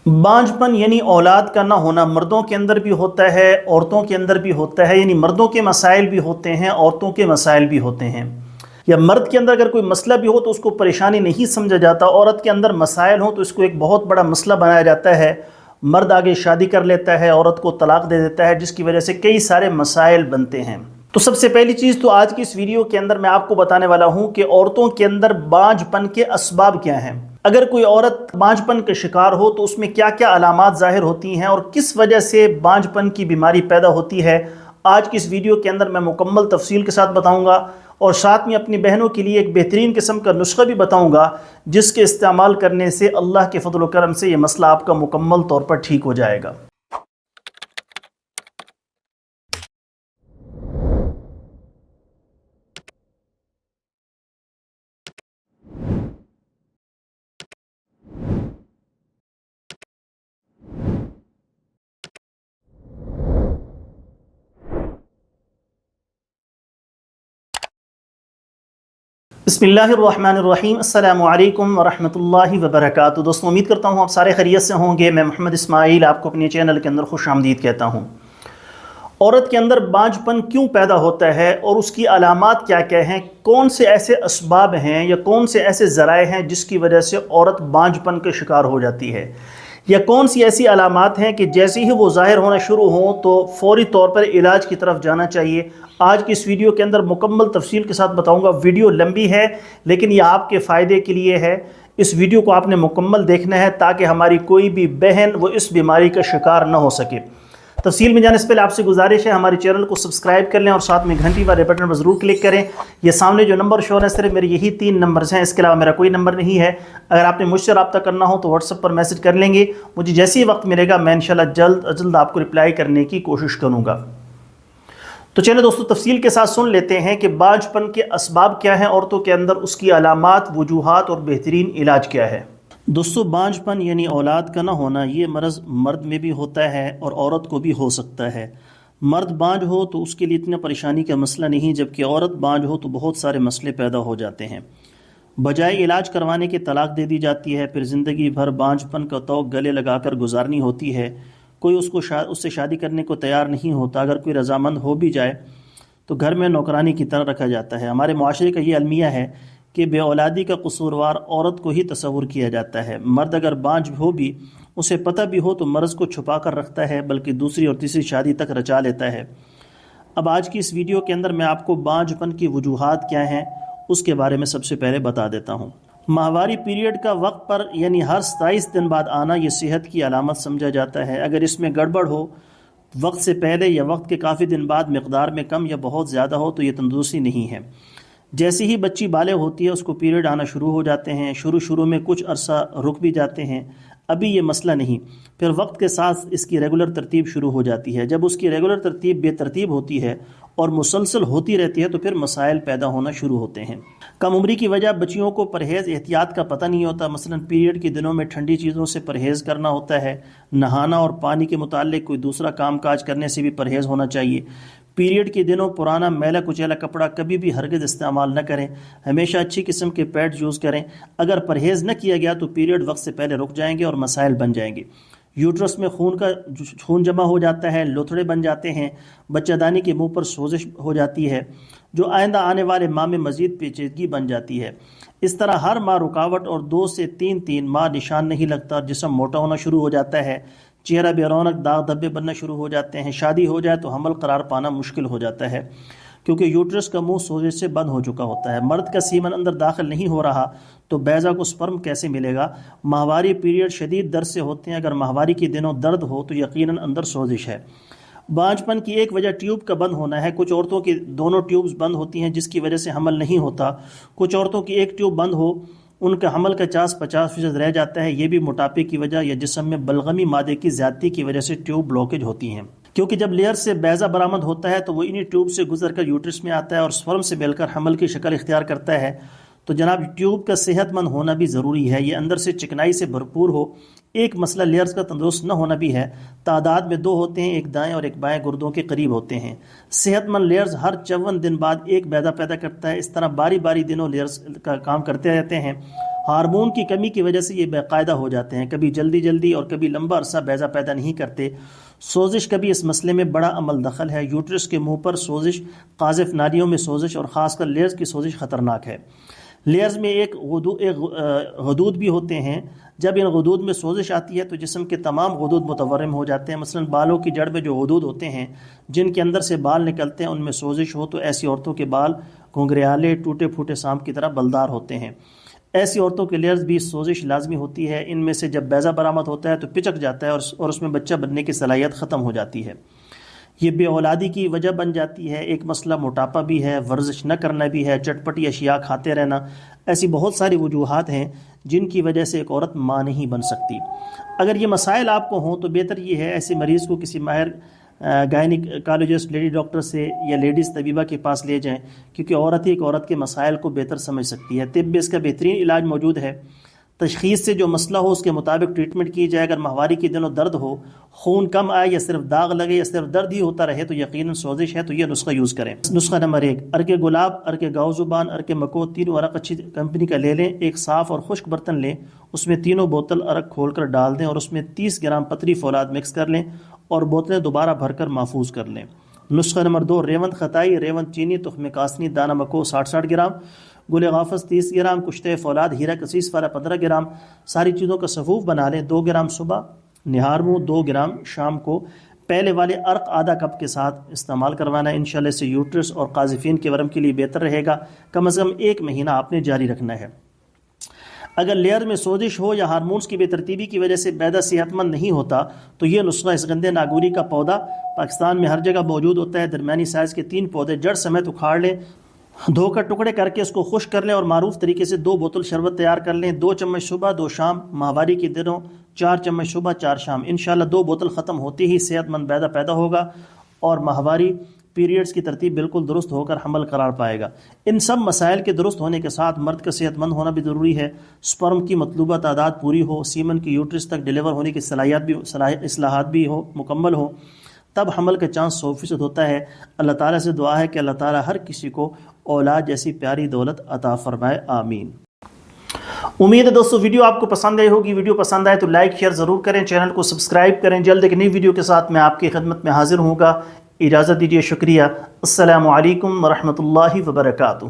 बांझपन यानी औलाद का ना होना मर्दों के अंदर भी होता है, औरतों के अंदर भी होता है। यानी मर्दों के मसाइल भी होते हैं, औरतों के मसाइल भी होते हैं। या मर्द के अंदर अगर कोई मसला भी हो तो उसको परेशानी नहीं समझा जाता, औरत के अंदर मसाइल हो तो इसको एक बहुत बड़ा मसला बनाया जाता है। मर्द आगे शादी कर लेता है, औरत को तलाक दे देता है, जिसकी वजह से कई सारे मसाइल बनते हैं। तो सबसे पहली चीज़ तो आज की इस वीडियो के अंदर मैं आपको बताने वाला हूँ कि औरतों के अंदर बांझपन के असबाब क्या हैं। अगर कोई औरत बांझपन के शिकार हो तो उसमें क्या क्या अलामात ज़ाहिर होती हैं और किस वजह से बांझपन की बीमारी पैदा होती है, आज की इस वीडियो के अंदर मैं मुकम्मल तफसील के साथ बताऊंगा। और साथ में अपनी बहनों के लिए एक बेहतरीन किस्म का नुस्खा भी बताऊंगा, जिसके इस्तेमाल करने से अल्लाह के फजल व करम से ये मसला आपका मुकम्मल तौर पर ठीक हो जाएगा। बिस्मिल्लाहिर्रहमानिर्रहीम, अस्सलामु अलैकुम वरहमतुल्लाहि वबरकातुहू। दोस्तों, उम्मीद करता हूँ आप सारे खैरियत से होंगे। मैं मोहम्मद इस्माइल आपको अपने चैनल के अंदर खुश आमदीद कहता हूँ। औरत के अंदर बांझपन क्यों पैदा होता है और उसकी अलामात क्या क्या हैं, कौन से ऐसे असबाब हैं या कौन से ऐसे ज़राए हैं जिसकी वजह से औरत बांझपन के शिकार हो जाती है, या कौन सी ऐसी अलामात हैं कि जैसे ही वो ज़ाहिर होना शुरू हों तो फ़ौरी तौर पर इलाज की तरफ जाना चाहिए। आज की इस वीडियो के अंदर मुकम्मल तफसील के साथ बताऊंगा। वीडियो लंबी है लेकिन ये आपके फ़ायदे के लिए है। इस वीडियो को आपने मुकम्मल देखना है ताकि हमारी कोई भी बहन वो इस बीमारी का शिकार न हो सके। तफसील में जाने से पहले आपसे गुजारिश है, हमारे चैनल को सब्सक्राइब कर लें और साथ में घंटी वाले बटन पर ज़रूर क्लिक करें। ये सामने जो नंबर शो है सिर्फ मेरे यही 3 नंबर्स हैं, इसके अलावा मेरा कोई नंबर नहीं है। अगर आपने मुझसे रब्ता करना हो तो व्हाट्सएप पर मैसेज कर लेंगे। मुझे जैसे ही वक्त मिलेगा मैं इंशाल्लाह जल्द अज जल्द आपको रिप्लाई करने की कोशिश करूँगा। तो चलिए दोस्तों, तफसील के साथ सुन लेते हैं कि बांझपन के असबाब क्या हैं औरतों के अंदर, उसकी अलामात, वजूहात और बेहतरीन इलाज क्या है। दोस्तों, बांझपन यानी औलाद का ना होना, ये मर्ज़ मर्द में भी होता है और औरत को भी हो सकता है। मर्द बांझ हो तो उसके लिए इतना परेशानी का मसला नहीं, जबकि औरत बांझ हो तो बहुत सारे मसले पैदा हो जाते हैं। बजाय इलाज करवाने के तलाक दे दी जाती है, फिर ज़िंदगी भर बांझपन का तौक गले लगाकर गुजारनी होती है। कोई उससे शादी करने को तैयार नहीं होता। अगर कोई रजामंद हो भी जाए तो घर में नौकरानी की तरह रखा जाता है। हमारे माशरे का ये अलमिया है कि बे औलादी का कसूरवार औरत को ही तस्वुर किया जाता है। मर्द अगर बांझ हो भी, उसे पता भी हो तो मर्ज़ को छुपा कर रखता है, बल्कि दूसरी और तीसरी शादी तक रचा लेता है। अब आज की इस वीडियो के अंदर मैं आपको बांझपन की वजूहात क्या हैं उसके बारे में सबसे पहले बता देता हूँ। माहवारी पीरियड का वक्त पर यानी हर 27 दिन बाद आना ये सेहत की अलामत समझा जाता है। अगर इसमें गड़बड़ हो, वक्त से पहले या वक्त के काफ़ी दिन बाद मिकदार में कम या बहुत ज़्यादा हो, तो ये तंदुरुस्ती नहीं है। जैसे ही बच्ची बालिग होती है उसको पीरियड आना शुरू हो जाते हैं। शुरू में कुछ अरसा रुक भी जाते हैं, अभी ये मसला नहीं। फिर वक्त के साथ इसकी रेगुलर तरतीब शुरू हो जाती है। जब उसकी रेगुलर तरतीब बेतरतीब होती है और मुसलसल होती रहती है तो फिर मसाइल पैदा होना शुरू होते हैं। कम उम्री की वजह बच्चियों को परहेज़ एहतियात का पता नहीं होता। मसलन पीरियड के दिनों में ठंडी चीज़ों से परहेज़ करना होता है। नहाना और पानी के मुताल्लिक कोई दूसरा काम काज करने से भी परहेज़ होना चाहिए। पीरियड के दिनों पुराना मैला कुचैला कपड़ा कभी भी हरगिज़ इस्तेमाल न करें। हमेशा अच्छी किस्म के पैड यूज़ करें। अगर परहेज़ न किया गया तो पीरियड वक्त से पहले रुक जाएंगे और मसाइल बन जाएंगे। यूट्रस में खून जमा हो जाता है, लोथड़े बन जाते हैं, बच्चादानी के मुंह पर सोजिश हो जाती है, जो आइंदा आने वाले माह में मज़ीद पेचीदगी बन जाती है। इस तरह हर माह रुकावट और 2 से 3 माह निशान नहीं लगता। जिस्म मोटा होना शुरू हो जाता है, चेहरा बेरौनक, दाग धब्बे बनना शुरू हो जाते हैं। शादी हो जाए तो हमल करार पाना मुश्किल हो जाता है, क्योंकि यूट्रस का मुंह सोजिश से बंद हो चुका होता है। मर्द का सीमन अंदर दाखिल नहीं हो रहा तो बैज़ा को स्पर्म कैसे मिलेगा। माहवारी पीरियड शदीद दर्द से होते हैं। अगर माहवारी के दिनों दर्द हो तो यकीनन अंदर सोजिश है। बांझपन की एक वजह ट्यूब का बंद होना है। कुछ औरतों की दोनों ट्यूब्स बंद होती हैं, जिसकी वजह से हमल नहीं होता। कुछ औरतों की एक ट्यूब बंद हो, उनका हमल का 50% रह जाता है। ये भी मोटापे की वजह या जिस्म में बलगमी मादे की ज़्यादती की वजह से ट्यूब ब्लॉकेज होती हैं, क्योंकि जब लेयर से बैज़ा बरामद होता है तो वो इन्हीं ट्यूब से गुजरकर यूट्रस में आता है और स्पर्म से मिलकर हमल की शक्ल इख्तियार करता है। तो जनाब, ट्यूब का सेहतमंद होना भी ज़रूरी है। ये अंदर से चिकनाई से भरपूर हो। एक मसला लेयर्स का तंदुरुस्त न होना भी है। तादाद में 2 होते हैं, एक दाएं और एक बाएं गुर्दों के करीब होते हैं। सेहतमंद लेयर्स हर 54 दिन बाद एक बैदा पैदा करता है। इस तरह बारी बारी दिनों लेयर्स का काम करते रहते हैं। ہارمون کی کمی کی وجہ سے یہ باقاعدہ ہو جاتے ہیں، کبھی جلدی جلدی اور کبھی لمبا عرصہ بیضہ پیدا نہیں کرتے۔ سوزش کا بھی اس مسئلے میں بڑا عمل دخل ہے۔ یوٹرس کے منہ پر سوزش، قاذف نالیوں میں سوزش اور خاص کر لیئرز کی سوزش خطرناک ہے۔ لیئرز میں ایک غدود بھی ہوتے ہیں، جب ان غدود میں سوزش آتی ہے تو جسم کے تمام غدود متورم ہو جاتے ہیں۔ مثلا بالوں کی جڑ میں جو غدود ہوتے ہیں جن کے اندر سے بال نکلتے ہیں، ان میں سوزش ہو تو ایسی عورتوں کے بال گھنگریالے، ٹوٹے پھوٹے سانپ کی طرح بلدار ہوتے ہیں۔ ایسی عورتوں کے لیئرز بھی سوزش لازمی ہوتی ہے، ان میں سے جب بیضہ برآمد ہوتا ہے تو پچک جاتا ہے اور اس میں بچہ بننے کی صلاحیت ختم ہو جاتی ہے۔ یہ بے اولادی کی وجہ بن جاتی ہے۔ ایک مسئلہ موٹاپا بھی ہے، ورزش نہ کرنا بھی ہے، چٹپٹی اشیاء کھاتے رہنا، ایسی بہت ساری وجوہات ہیں جن کی وجہ سے ایک عورت ماں نہیں بن سکتی۔ اگر یہ مسائل آپ کو ہوں تو بہتر یہ ہے ایسے مریض کو کسی ماہر گائنیکالوجسٹ، لیڈی ڈاکٹر سے یا لیڈیز طبیبہ کے پاس لے جائیں، کیونکہ عورت ہی ایک عورت کے مسائل کو بہتر سمجھ سکتی ہے۔ طب میں اس کا بہترین علاج موجود ہے۔ تشخیص سے جو مسئلہ ہو اس کے مطابق ٹریٹمنٹ کی جائے۔ اگر ماہواری کے دنوں درد ہو، خون کم آئے یا صرف داغ لگے یا صرف درد ہی ہوتا رہے تو یقیناً سوزش ہے، تو یہ نسخہ یوز کریں۔ نسخہ نمبر 1، ارک گلاب، ارک گاؤ زبان، ارک مکو، تینوں عرق اچھی کمپنی کا لے لیں۔ ایک صاف اور خشک برتن لیں، اس میں تینوں بوتل عرق کھول کر ڈال دیں اور اس میں 30 گرام پتری فولاد مکس کر لیں اور بوتلیں دوبارہ بھر کر محفوظ کر لیں۔ نسخہ نمبر 2، ریوند خطائی، ریوند چینی، تخم کاسنی، دانہ مکو 60 گرام، گل غافظ 30 گرام، کشتے فولاد، ہیرا کسیس والا 15 گرام۔ ساری چیزوں کا صفوف بنا لیں۔ 2 گرام صبح، نہار منہ 2 گرام شام کو۔ پہلے والے عرق آدھا کپ کے ساتھ استعمال کروانا ہے۔ انشاءاللہ اس سے یوٹرس اور قاذفین کے ورم کے لیے بہتر رہے گا۔ کم از کم 1 مہینہ آپ نے جاری رکھنا ہے۔ اگر لیئر میں سوزش ہو یا ہارمونز کی بے ترتیبی کی وجہ سے بیضہ صحت مند نہیں ہوتا تو یہ نسخہ، اس گندے ناگوری کا پودا پاکستان میں ہر جگہ موجود ہوتا ہے۔ درمیانی سائز کے 3 پودے جڑ سمیت اکھاڑ لیں، دھو کر ٹکڑے کر کے اس کو خشک کر لیں اور معروف طریقے سے 2 بوتل شربت تیار کر لیں۔ 2 چمچ صبح 2 شام، ماہواری کے دنوں 4 چمچ صبح 4 شام۔ انشاءاللہ 2 بوتل ختم ہوتی ہی صحت مند بیضہ پیدا ہوگا اور ماہواری پیریڈز کی ترتیب بالکل درست ہو کر حمل قرار پائے گا۔ ان سب مسائل کے درست ہونے کے ساتھ مرد کا صحت مند ہونا بھی ضروری ہے۔ سپرم کی مطلوبہ تعداد پوری ہو، سیمن کی یوٹرس تک ڈیلیور ہونے کی اصلاحات بھی ہو مکمل ہو، تب حمل کا چانس 100% ہوتا ہے۔ اللہ تعالیٰ سے دعا ہے کہ اللہ تعالیٰ ہر کسی کو اولاد جیسی پیاری دولت عطا فرمائے، آمین۔ امید ہے دوستو ویڈیو آپ کو پسند آئی ہوگی۔ ویڈیو پسند آئے تو لائک شیئر ضرور کریں، چینل کو سبسکرائب کریں۔ جلد ایک نئی ویڈیو کے ساتھ میں آپ کی خدمت میں حاضر ہوں گا۔ اجازت دیجیے، شکریہ۔ السلام علیکم ورحمۃ اللہ وبرکاتہ۔